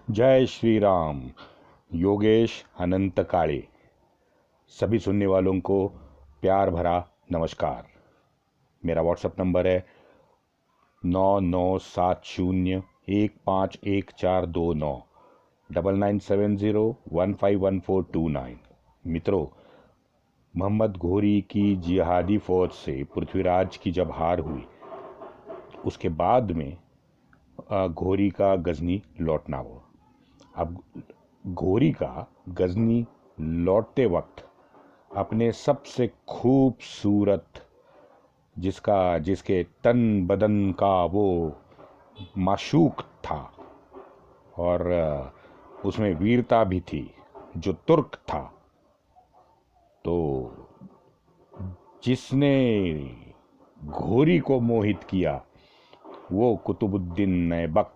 जय श्री राम। योगेश अनंत काले। सभी सुनने वालों को प्यार भरा नमस्कार। मेरा व्हाट्सएप नंबर है 9970151429 9970151429। मित्रों, मोहम्मद घोरी की जिहादी फौज से पृथ्वीराज की जब हार हुई, उसके बाद में घोरी का गजनी लौटना हुआ। अब घोरी का गजनी लौटते वक्त अपने सबसे खूबसूरत, जिसके तन बदन का वो माशूक था और उसमें वीरता भी थी, जो तुर्क था, तो जिसने घोरी को मोहित किया वो कुतुबुद्दीन ऐबक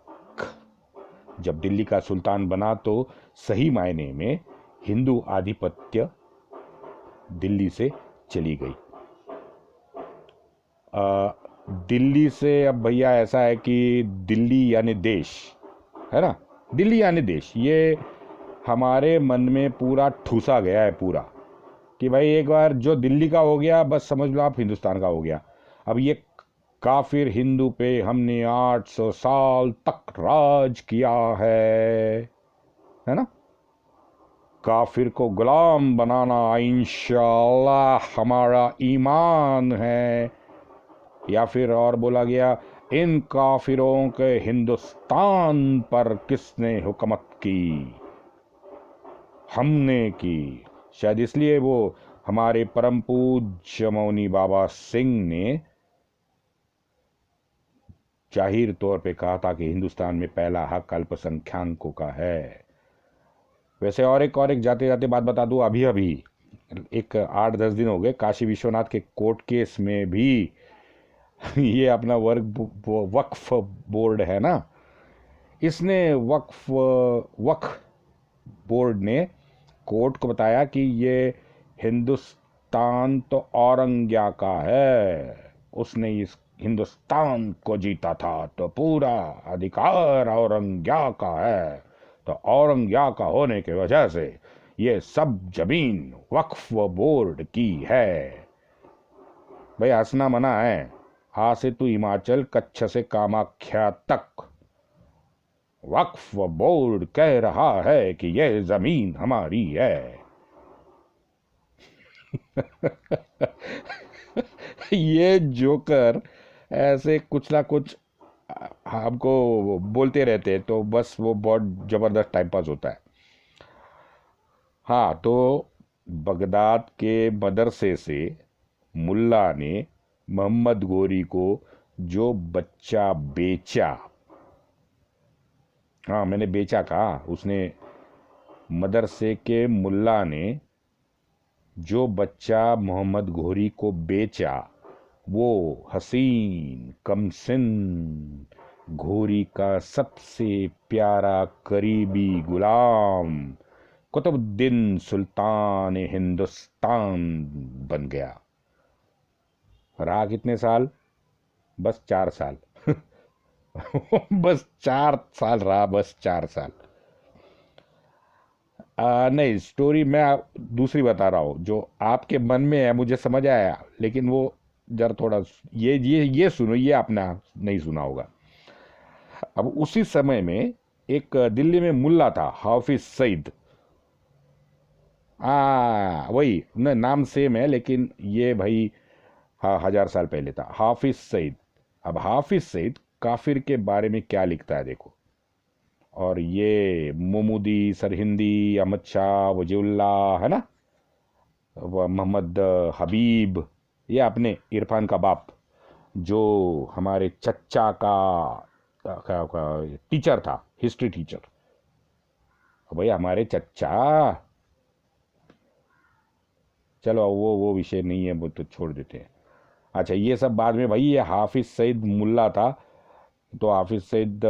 जब दिल्ली का सुल्तान बना तो सही मायने में हिंदू आधिपत्य दिल्ली से चली गई। दिल्ली से अब भैया ऐसा है कि दिल्ली यानी देश है ना, दिल्ली यानी देश, ये हमारे मन में पूरा ठूसा गया है पूरा कि भाई एक बार जो दिल्ली का हो गया बस समझ लो आप हिंदुस्तान का हो गया। अब ये काफिर हिंदू पे हमने 800 साल तक राज किया है ना। काफिर को गुलाम बनाना इंशाअल्लाह हमारा ईमान है, या फिर और बोला गया इन काफिरों के हिंदुस्तान पर किसने हुकूमत की, हमने की। शायद इसलिए वो हमारे परम पूज्य मौनी बाबा सिंह ने जाहिर तौर पे कहा था कि हिंदुस्तान में पहला हक अल्पसंख्याकों का है। वैसे और एक जाते जाते बात बता दूं, अभी अभी एक 8-10 दिन हो गए काशी विश्वनाथ के कोर्ट केस में भी ये अपना वक्फ बोर्ड है ना, इसने वक्फ बोर्ड ने कोर्ट को बताया कि ये हिंदुस्तान तो औरंग्या का है, उसने इस हिंदुस्तान को जीता था तो पूरा अधिकार औरंग्या का है, तो औरंग्या का होने की वजह से ये सब जमीन वक्फ बोर्ड की है। भाई हंसना मना है। आ से तू हिमाचल, कच्छ से कामाख्या तक वक्फ बोर्ड कह रहा है कि यह जमीन हमारी है। ये जोकर ऐसे कुछ ना कुछ हमको बोलते रहते हैं, तो बस वो बहुत जबरदस्त टाइम पास होता है। हाँ, तो बगदाद के मदरसे से मुल्ला ने मोहम्मद गोरी को जो बच्चा बेचा, हाँ मैंने बेचा कहा, उसने मदरसे के मुल्ला ने जो बच्चा मोहम्मद घोरी को बेचा, वो हसीन कमसिन घोरी का सबसे प्यारा करीबी गुलाम कुतुबुद्दीन सुल्तान हिंदुस्तान बन गया। रहा कितने साल? बस 4 साल। बस 4 साल रहा, बस 4 साल। नहीं, स्टोरी मैं दूसरी बता रहा हूँ जो आपके मन में है, मुझे समझ आया, लेकिन वो जरा थोड़ा ये सुनो, ये आपने नहीं सुना होगा। अब उसी समय में एक दिल्ली में मुल्ला था, हाफिज सईद। वही नाम सेम है, लेकिन ये भाई हाँ 1000 साल पहले था, हाफिज सईद। अब हाफिज सईद काफिर के बारे में क्या लिखता है देखो। और ये मोमूदी, सरहिंदी, अहमद शाह वजीउल्ला है ना, मोहम्मद हबीब, ये अपने इरफान का बाप, जो हमारे चच्चा का टीचर था, हिस्ट्री टीचर। भाई हमारे चच्चा, चलो वो विषय नहीं है, वो तो छोड़ देते हैं। अच्छा, ये सब बाद में। भाई ये हाफिज सईद मुल्ला था, तो हाफिज सईद,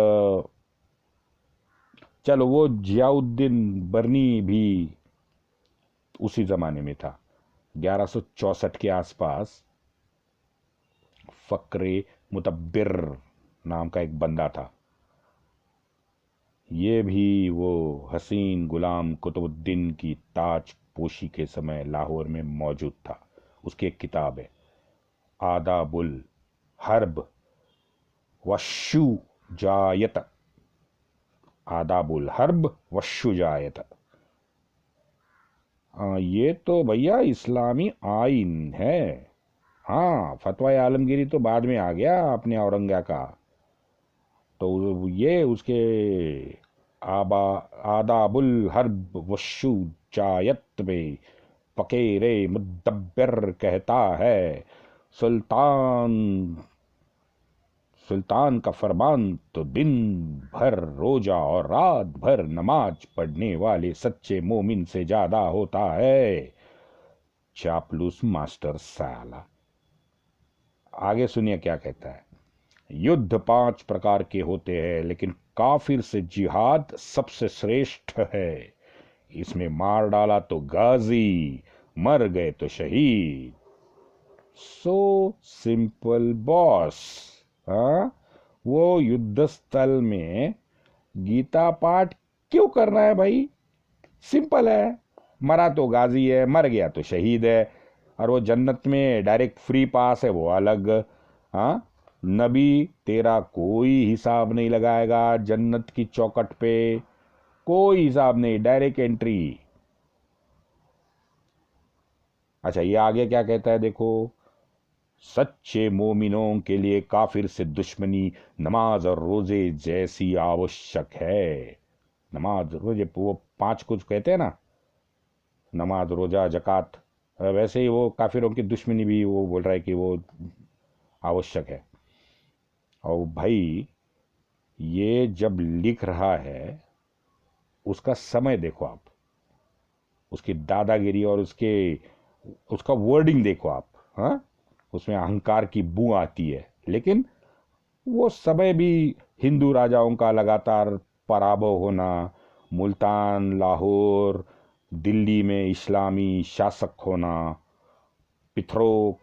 चलो वो जियाउद्दीन बरनी भी उसी जमाने में था, 1164 के आसपास। फक्रे मुतब्बिर नाम का एक बंदा था, ये भी वो हसीन गुलाम कुतुबुद्दीन की ताज पोशी के समय लाहौर में मौजूद था। उसकी एक किताब है, आदाबुल हर्ब वशुजायत, आदाबुल हर्ब वशुजायत। ये तो भैया इस्लामी आइन है। हाँ, फतवा आलमगीरी तो बाद में आ गया अपने औरंगा का। तो ये उसके आबा आदाबुल हर्ब वशुजायत में फकीरे मुदब्बिर कहता है, सुल्तान सुल्तान का फरमान तो दिन भर रोजा और रात भर नमाज पढ़ने वाले सच्चे मोमिन से ज्यादा होता है। चापलूस मास्टर साला। आगे सुनिए क्या कहता है। युद्ध 5 प्रकार के होते हैं, लेकिन काफिर से जिहाद सबसे श्रेष्ठ है। इसमें मार डाला तो गाजी, मर गए तो शहीद। So simple boss. हाँ, वो युद्ध स्थल में गीता पाठ क्यों करना है भाई? सिंपल है, मरा तो गाजी है, मर गया तो शहीद है। और वो जन्नत में डायरेक्ट फ्री पास है, वो अलग। हाँ, नबी तेरा कोई हिसाब नहीं लगाएगा जन्नत की चौकट पे, कोई हिसाब नहीं, डायरेक्ट एंट्री। अच्छा, ये आगे क्या कहता है देखो। सच्चे मोमिनों के लिए काफिर से दुश्मनी नमाज और रोजे जैसी आवश्यक है। नमाज रोजे, वो 5 कुछ कहते हैं ना, नमाज रोजा जक़ात, वैसे ही वो काफिरों की दुश्मनी भी वो बोल रहा है कि वो आवश्यक है। और भाई ये जब लिख रहा है, उसका समय देखो आप, उसकी दादागिरी और उसका वर्डिंग देखो आप। हाँ, उसमें अहंकार की बू आती है। लेकिन वो समय भी हिंदू राजाओं का लगातार पराभव होना, मुल्तान, लाहौर, दिल्ली में इस्लामी शासक होना, पिथरों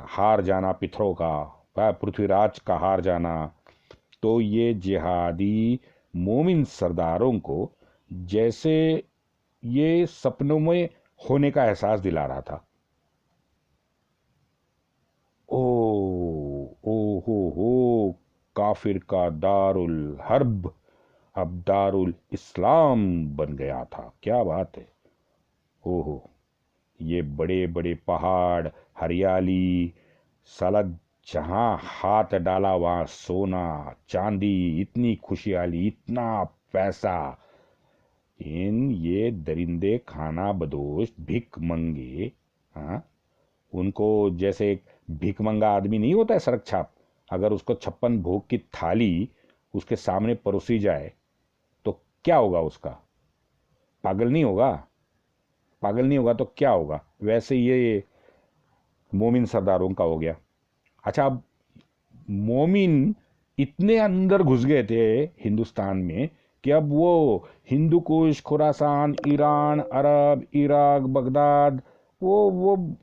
हार जाना, पिथरों का, पृथ्वीराज का हार जाना। तो ये जिहादी मोमिन सरदारों को जैसे ये सपनों में होने का एहसास दिला रहा था। ओ ओ हो, काफिर का दारुल हर्ब अब दारुल इस्लाम बन गया था। क्या बात है। ओहो, ये बड़े बड़े पहाड़, हरियाली, साला जहां हाथ डाला वहां सोना चांदी, इतनी खुशहाली, इतना पैसा। ये दरिंदे खाना बदोश भिख मंगे, हाँ, उनको जैसे एक भिख मंगा आदमी नहीं होता है सड़क छाप, अगर उसको 56 भोग की थाली उसके सामने परोसी जाए तो क्या होगा उसका? पागल नहीं होगा? पागल नहीं होगा तो क्या होगा? वैसे ये मोमिन सरदारों का हो गया। अच्छा, अब मोमिन इतने अंदर घुस गए थे हिंदुस्तान में कि अब वो हिंदू कुश, खुरासान, ईरान, अरब, इराक, बगदाद, वो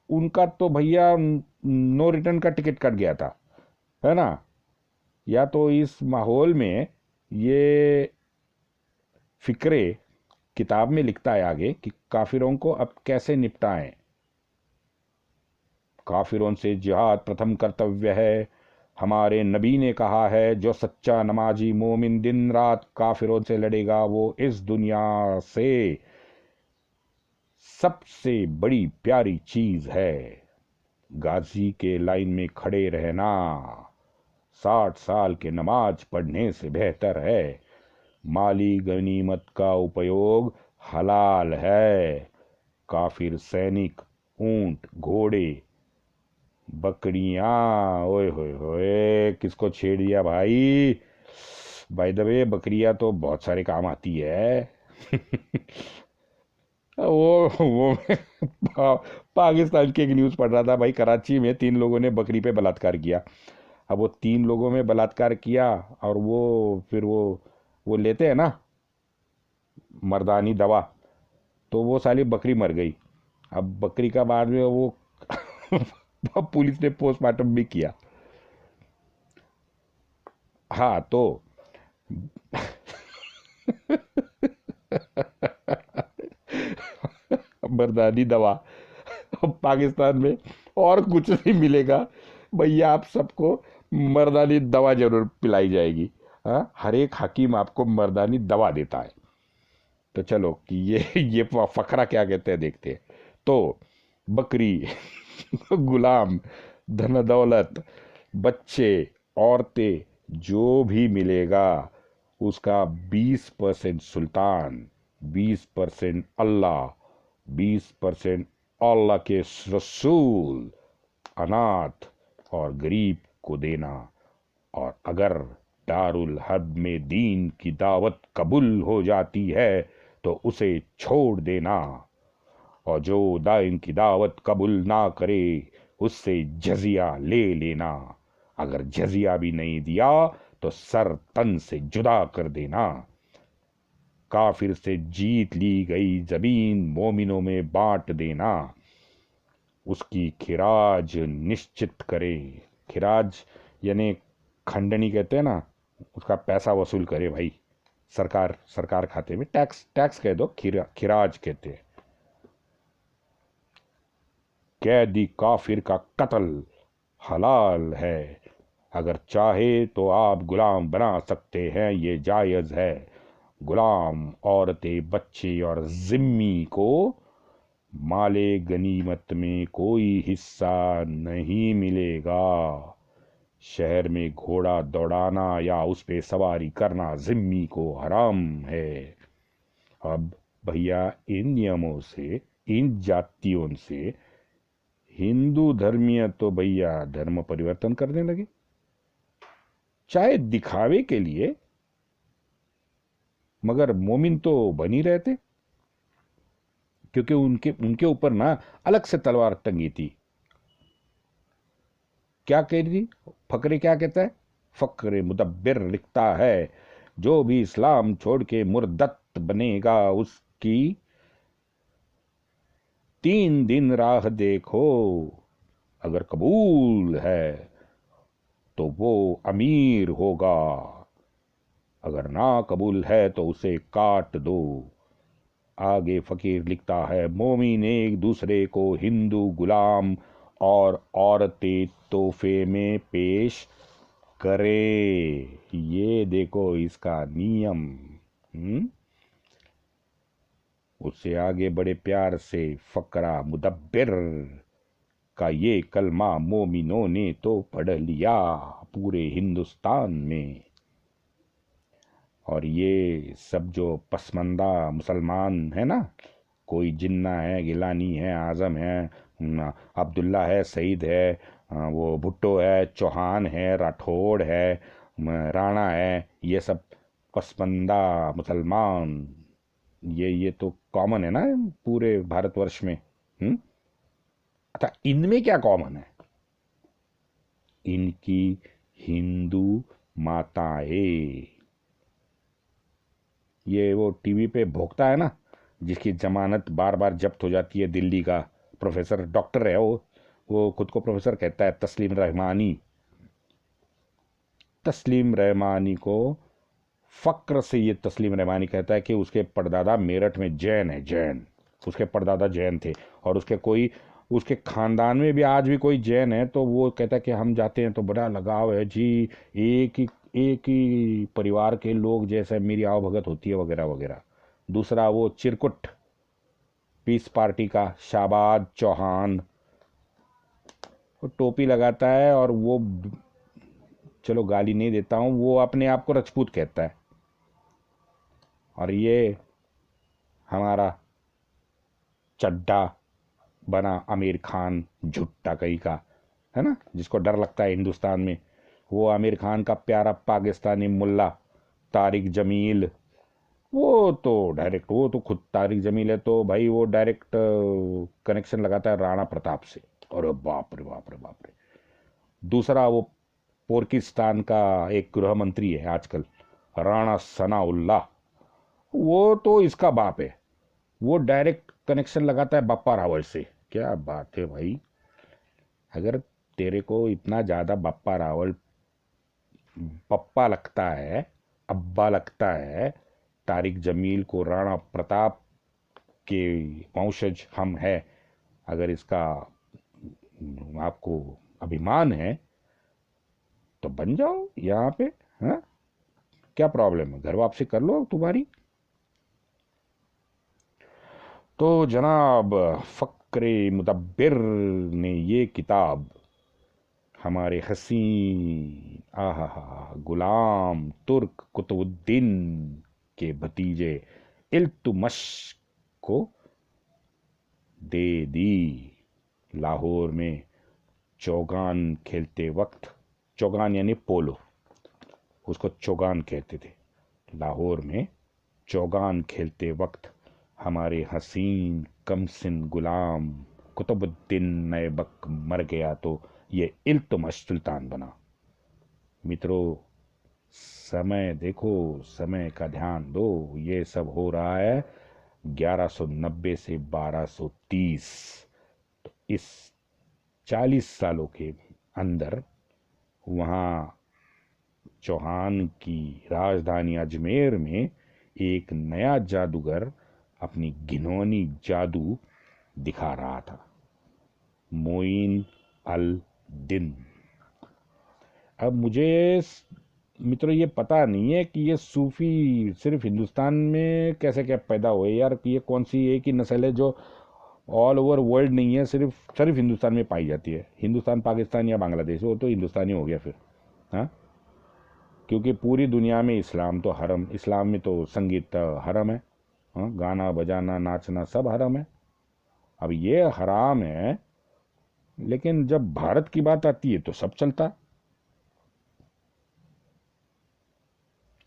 उनका तो भैया नो रिटर्न का टिकट कट गया था, है ना। या तो इस माहौल में ये फिक्रे किताब में लिखता है आगे कि काफिरों को अब कैसे निपटाएं। काफिरों से जिहाद प्रथम कर्तव्य है। हमारे नबी ने कहा है, जो सच्चा नमाजी मोमिन दिन रात काफिरों से लड़ेगा वो इस दुनिया से सबसे बड़ी प्यारी चीज है। गाजी के लाइन में खड़े रहना 60 साल के नमाज पढ़ने से बेहतर है। माली गनीमत का उपयोग हलाल है। काफिर सैनिक, ऊंट, घोड़े, बकरियां, ओए होए होए, किसको छेड़ दिया भाई। बाय द वे, बकरियां तो बहुत सारे काम आती है। वो मैं पाकिस्तान की एक न्यूज़ पढ़ रहा था भाई, कराची में 3 लोगों ने बकरी पे बलात्कार किया। अब वो 3 लोगों में बलात्कार किया, और वो फिर वो लेते हैं ना मर्दानी दवा, तो वो साली बकरी मर गई। अब बकरी का बाद में वो पुलिस ने पोस्टमार्टम भी किया। हाँ, तो मर्दानी दवा। पाकिस्तान में और कुछ नहीं मिलेगा भैया, आप सबको मर्दानी दवा जरूर पिलाई जाएगी। हाँ, हर एक हकीम आपको मर्दानी दवा देता है। तो चलो कि ये फकरा क्या कहते हैं देखते हैं। तो बकरी, गुलाम, धन दौलत, बच्चे, औरतें, जो भी मिलेगा उसका 20% सुल्तान, 20% अल्लाह, 20% अल्लाह के रसूल, अनाथ और गरीब को देना। और अगर दारुल हर्ब में दीन की दावत कबूल हो जाती है तो उसे छोड़ देना, और जो दाइन की दावत कबूल ना करे उससे जजिया ले लेना। अगर जजिया भी नहीं दिया तो सर तन से जुदा कर देना। काफिर से जीत ली गई जमीन मोमिनों में बांट देना। उसकी खिराज निश्चित करे, खिराज यानी खंडनी कहते हैं ना, उसका पैसा वसूल करे भाई। सरकार खाते में टैक्स कह दो, खिराज कहते हैं। कैदी काफिर का कत्ल हलाल है, अगर चाहे तो आप गुलाम बना सकते हैं, ये जायज़ है। गुलाम, औरतें, बच्चे और जिम्मी को माले गनीमत में कोई हिस्सा नहीं मिलेगा। शहर में घोड़ा दौड़ाना या उस पे सवारी करना जिम्मी को हराम है। अब भैया इन नियमों से, इन जातियों से हिंदू धर्मीय तो भैया धर्म परिवर्तन करने लगे, चाहे दिखावे के लिए, मगर मोमिन तो बनी रहते, क्योंकि उनके ऊपर ना अलग से तलवार टंगी थी। क्या कह रही थी फकरे, क्या कहता है फकरे मुदब्बिर लिखता है, जो भी इस्लाम छोड़ के मुर्दत बनेगा उसकी 3 दिन राह देखो। अगर कबूल है तो वो अमीर होगा, अगर ना कबूल है तो उसे काट दो। आगे फकीर लिखता है, मोमिन एक दूसरे को हिंदू गुलाम और औरतें तोहफे में पेश करे। ये देखो इसका नियम। उससे आगे बड़े प्यार से फकरा मुदब्बिर का ये कलमा मोमिनों ने तो पढ़ लिया पूरे हिंदुस्तान में। और ये सब जो पसमंदा मुसलमान है ना, कोई जिन्ना है, गिलानी है, आज़म है, अब्दुल्ला है, सईद है, वो भुट्टो है, चौहान है, राठौड़ है, राणा है, ये सब पसमंदा मुसलमान, ये तो कॉमन है ना पूरे भारतवर्ष में। अच्छा, इनमें क्या कॉमन है? इनकी हिंदू माताएं। ये वो टीवी पे भोगता है ना, जिसकी जमानत बार बार जब्त हो जाती है, दिल्ली का प्रोफेसर, डॉक्टर है वो खुद को प्रोफेसर कहता है, तस्लीम रहमानी। तस्लीम रहमानी को फक्र से ये तस्लीम रहमानी कहता है कि उसके परदादा मेरठ में जैन है, जैन, उसके परदादा जैन थे, और उसके खानदान में भी आज भी कोई जैन है, तो वो कहता है कि हम जाते हैं तो बड़ा लगाव है जी, एक ही परिवार के लोग जैसे मेरी आवभगत होती है वगैरह वगैरह। दूसरा वो चिरकुट पीस पार्टी का शाहबाज चौहान, वो टोपी लगाता है, और वो, चलो गाली नहीं देता हूँ, वो अपने आप को राजपूत कहता है। और ये हमारा चड्डा बना आमिर खान, झुट्टा कहीं का, है ना, जिसको डर लगता है हिंदुस्तान में, वो आमिर खान का प्यारा पाकिस्तानी मुल्ला तारिक जमील, वो तो डायरेक्ट, वो तो खुद तारिक जमील है, तो भाई वो डायरेक्ट कनेक्शन लगाता है राणा प्रताप से। अरे बाप रे बाप रे बाप रे। दूसरा वो पोर्किस्तान का एक गृह मंत्री है आजकल, राणा सनाउल्लाह, वो तो इसका बाप है, वो डायरेक्ट कनेक्शन लगाता है बप्पा रावल से। क्या बात है भाई, अगर तेरे को इतना ज़्यादा बप्पा रावल पप्पा लगता है, अब्बा लगता है, तारिक जमील को राणा प्रताप के वंशज हम है, अगर इसका आपको अभिमान है तो बन जाओ यहाँ पे। हाँ, क्या प्रॉब्लम है, घर वापसी कर लो तुम्हारी। तो जनाब फ़क्रे मुदब्बिर ने ये किताब हमारे हसीन आहा गुलाम तुर्क कुतुबुद्दीन के भतीजे इल्तुतमिश को दे दी। लाहौर में चौगान खेलते वक्त, चौगान यानी पोलो, उसको चौगान कहते थे। लाहौर में चौगान खेलते वक्त हमारे हसीन कमसिन गुलाम कुतुबुद्दीन ऐबक मर गया तो ये इल्तुतमिश सुल्तान बना। मित्रों, समय देखो, समय का ध्यान दो। ये सब हो रहा है 1190 से 1230। तो इस 40 सालों के अंदर वहाँ चौहान की राजधानी अजमेर में एक नया जादूगर अपनी घिनौनी जादू दिखा रहा था, मोइन अल दिन। अब मुझे मित्रों ये पता नहीं है कि ये सूफ़ी सिर्फ हिंदुस्तान में कैसे क्या पैदा हुए यार, कि ये कौन सी एक ही नस्ल है जो ऑल ओवर वर्ल्ड नहीं है, सिर्फ हिंदुस्तान में पाई जाती है। हिंदुस्तान, पाकिस्तान या बांग्लादेश, वो तो हिंदुस्तानी हो गया फिर। हाँ, क्योंकि पूरी दुनिया में इस्लाम तो हरम, इस्लाम में तो संगीत हरम है। हाँ, गाना बजाना नाचना सब हरम है। अब ये हराम है, लेकिन जब भारत की बात आती है तो सब चलता।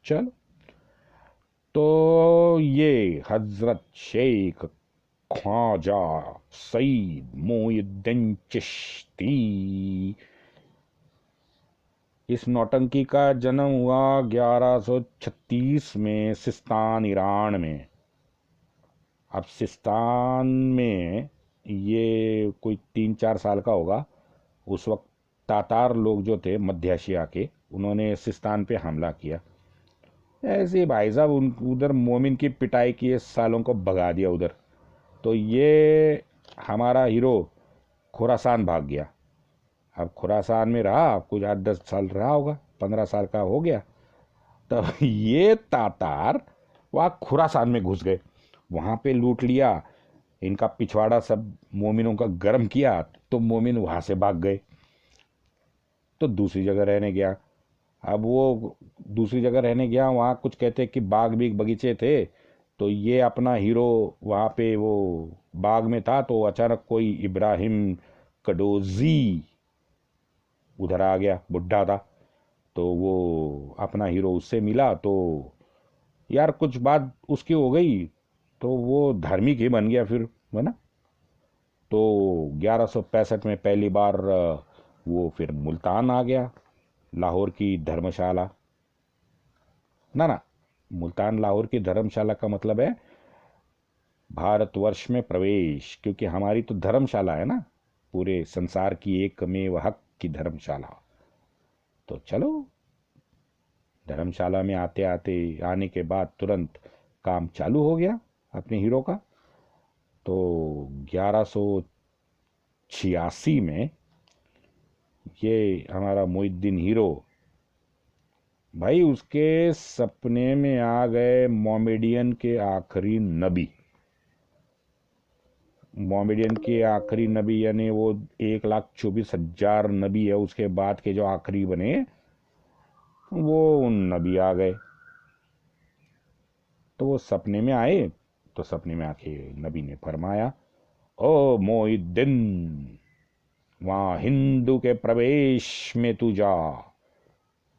चलो, तो ये हजरत शेख ख्वाजा सईद मोइनुद्दीन चिश्ती, इस नौटंकी का जन्म हुआ 1136 में सिस्तान, ईरान में। अब सिस्तान में ये कोई 3-4 साल का होगा। उस वक्त तातार लोग जो थे मध्य एशिया के, उन्होंने सिस्तान पे हमला किया। ऐसे ही भाई साहब उधर मोमिन की पिटाई किए, सालों को भगा दिया उधर। तो ये हमारा हीरो खुरासान भाग गया। अब खुरासान में रहा कुछ 8-10 साल रहा होगा, 15 साल का हो गया। तब ये तातार वहाँ खुरासान में घुस गए, वहाँ पे लूट लिया, इनका पिछवाड़ा सब मोमिनों का गर्म किया, तो मोमिन वहाँ से भाग गए, तो दूसरी जगह रहने गया। अब वो दूसरी जगह रहने गया, वहाँ कुछ कहते कि बाग बीग बगीचे थे, तो ये अपना हीरो वहाँ पे वो बाग में था, तो अचानक कोई इब्राहिम कड़ोजी उधर आ गया, बुढ़ा था। तो वो अपना हीरो उससे मिला, तो यार कुछ बात उसकी हो गई, तो वो धार्मिक ही बन गया फिर, है ना। तो 1165 में पहली बार वो फिर मुल्तान आ गया, लाहौर की धर्मशाला। ना, मुल्तान लाहौर की धर्मशाला का मतलब है भारतवर्ष में प्रवेश, क्योंकि हमारी तो धर्मशाला है ना, पूरे संसार की एकमेव हक की धर्मशाला। तो चलो, धर्मशाला में आने के बाद तुरंत काम चालू हो गया अपने हीरो का। तो 1186 में ये हमारा मोइनुद्दीन हीरो, भाई उसके सपने में आ गए मोमेडियन के आखिरी नबी। मोमेडियन के आखिरी नबी यानी वो 1,24,000 नबी है, उसके बाद के जो आखिरी बने वो उन नबी आ गए। तो वो सपने में आए, तो सपने में आके नबी ने फरमाया, ओ मोइनुद्दीन, वहाँ हिंदू के प्रवेश में तू जा,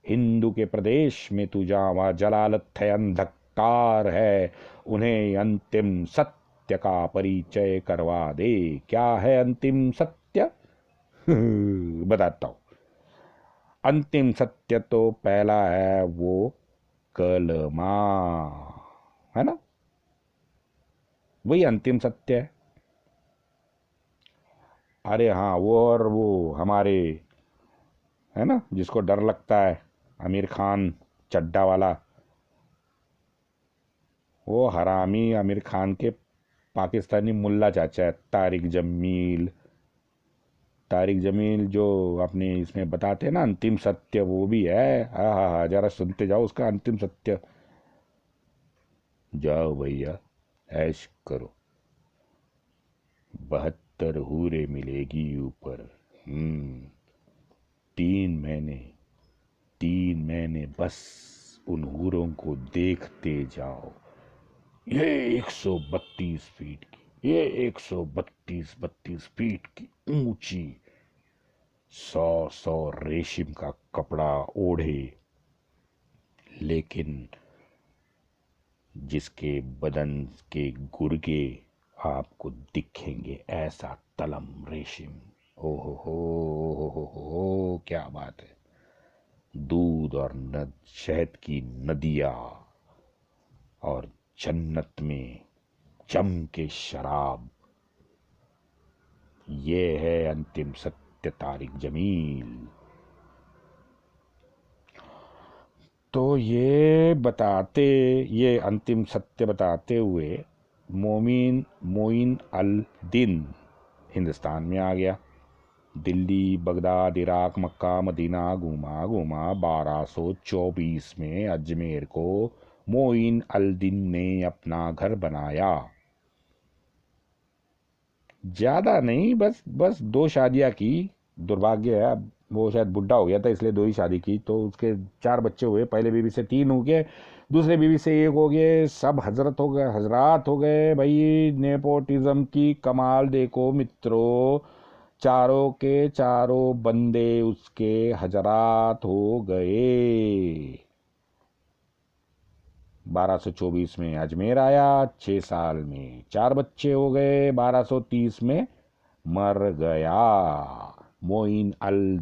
हिंदू के प्रदेश में तू जा, वहाँ जलालत है, अंधकार है, उन्हें अंतिम सत्य का परिचय करवा दे। क्या है अंतिम सत्य? बताता हूँ। अंतिम सत्य तो पहला है वो कलमा, है ना, वही अंतिम सत्य है। अरे हाँ, वो और वो हमारे, है ना, जिसको डर लगता है, आमिर खान चड्डा वाला, वो हरामी आमिर खान के पाकिस्तानी मुल्ला चाचा है, तारिक जमील जो अपने इसमें बताते हैं ना अंतिम सत्य, वो भी है। हाँ हाँ हाँ, जरा सुनते जाओ उसका अंतिम सत्य। जाओ भैया, ऐश करो, 72 हूरे मिलेगी ऊपर। 3 महीने, 3 महीने बस उन हूरों को देखते जाओ। ये 132 फीट की, ये 132 फीट की ऊंची, 100 रेशम का कपड़ा ओढ़े, लेकिन जिसके बदन के गुर्गे आपको दिखेंगे ऐसा तलम रेशम। ओहो हो, क्या बात है। दूध और शहद की नदियाँ, और जन्नत में जम के शराब। ये है अंतिम सत्य तारिक जमील। तो ये अंतिम सत्य बताते हुए मोइन अल दिन हिंदुस्तान में आ गया। दिल्ली, बगदाद, इराक, मक्का, मदीना घूमा घूमा 1224 में अजमेर को मोइन अल दिन ने अपना घर बनाया। ज़्यादा नहीं, बस 2 शादियाँ की। दुर्भाग्य है, वो शायद बुढ़ा हो गया था इसलिए 2 ही शादी की, तो उसके 4 बच्चे हुए। पहले बीवी से 3 हो गए, दूसरे बीवी से 1 हो गए, सब हजरात हो गए भाई। नेपोटिज्म की कमाल देखो मित्रों, चारों के चारों बंदे उसके हजरात हो गए। 1224 में अजमेर आया, 6 साल में 4 बच्चे हो गए, 1230 में मर गया मोइन अल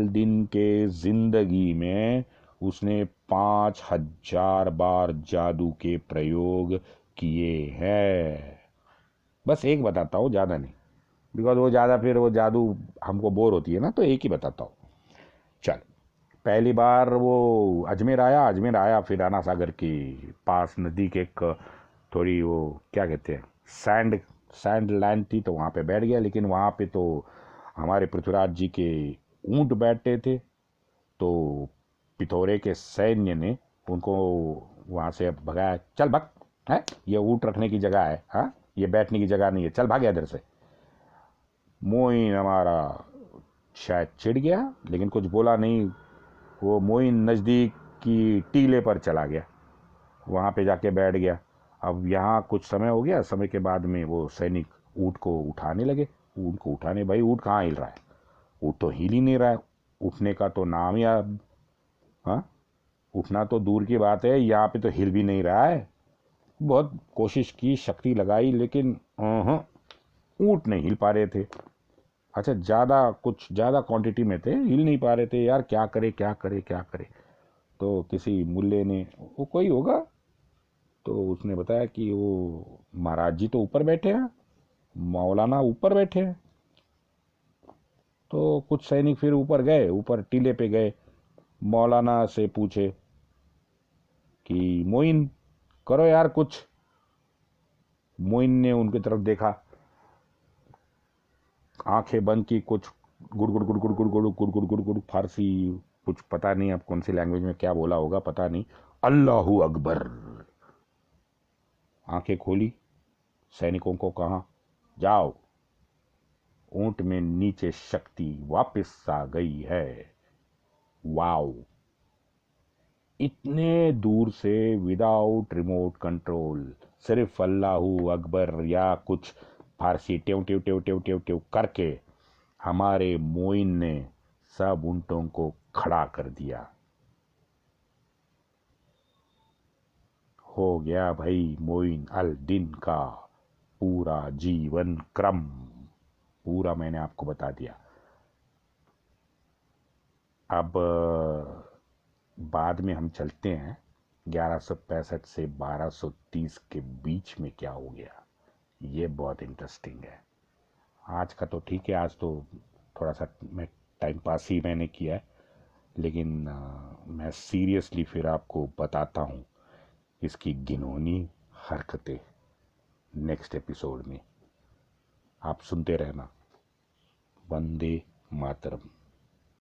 दिन के जिंदगी में उसने 5000 बार जादू के प्रयोग किए हैं। बस एक बताता हूँ, ज़्यादा नहीं, बिकॉज वो ज़्यादा फिर वो जादू हमको बोर होती है ना, तो एक ही बताता हूँ। चल, पहली बार वो अजमेर आया, फिर राना सागर के पास नदी के एक थोड़ी वो क्या कहते हैं सैंड लैंड थी, तो वहाँ पे बैठ गया। लेकिन वहाँ पे तो हमारे पृथ्वीराज जी के ऊंट बैठते थे, तो पिथौरे के सैन्य ने उनको वहाँ से भगाया। चल भग, है ये ऊंट रखने की जगह है, हाँ ये बैठने की जगह नहीं है, चल भाग इधर से। मोइन हमारा शायद चिढ़ गया, लेकिन कुछ बोला नहीं। वो मोइन नज़दीक की टीले पर चला गया, वहाँ पे जाके बैठ गया। अब यहाँ कुछ समय हो गया, समय के बाद में वो सैनिक ऊँट को उठाने लगे। ऊँट को उठाने, भाई ऊँट कहाँ हिल रहा है, ऊँट तो हिल ही नहीं रहा है, उठने का तो नाम या हाँ, उठना तो दूर की बात है, यहाँ पे तो हिल भी नहीं रहा है। बहुत कोशिश की, शक्ति लगाई, लेकिन ऊँट नहीं हिल पा रहे थे। अच्छा, ज़्यादा क्वांटिटी में थे, हिल नहीं पा रहे थे। यार क्या करे। तो किसी मुल्ले ने, वो कोई होगा, तो उसने बताया कि वो महाराज जी तो ऊपर बैठे हैं, मौलाना ऊपर बैठे हैं। तो कुछ सैनिक फिर ऊपर टीले पे गए, मौलाना से पूछे कि मोइन करो यार कुछ। मोइन ने उनकी तरफ देखा, आंखें बंद की, कुछ गुड़ गुड़ गुड़ गुड़ गुड़ गुड़ गुड़ गुड़ गुड़ गुड़ फारसी, कुछ पता नहीं अब कौन सी लैंग्वेज में क्या बोला होगा, पता नहीं। अल्लाहू अकबर। आंखें खोली, सैनिकों को कहा जाओ, ऊंट में नीचे शक्ति वापस आ गई है। वाओ, इतने दूर से विदाउट रिमोट कंट्रोल, सिर्फ अल्लाहू अकबर या कुछ फारसी टेव टेव टेव टेव टेव टेव करके हमारे मोइन ने सब ऊंटों को खड़ा कर दिया। हो गया भाई मोइन अल दिन का पूरा जीवन क्रम, पूरा मैंने आपको बता दिया। अब बाद में हम चलते हैं 1165 से 1230 के बीच में क्या हो गया, ये बहुत इंटरेस्टिंग है। आज का तो ठीक है, आज तो थोड़ा सा मैं टाइम पास ही मैंने किया है, लेकिन मैं सीरियसली फिर आपको बताता हूँ इसकी घिनौनी हरकतें नेक्स्ट एपिसोड में। आप सुनते रहना। वंदे मातरम।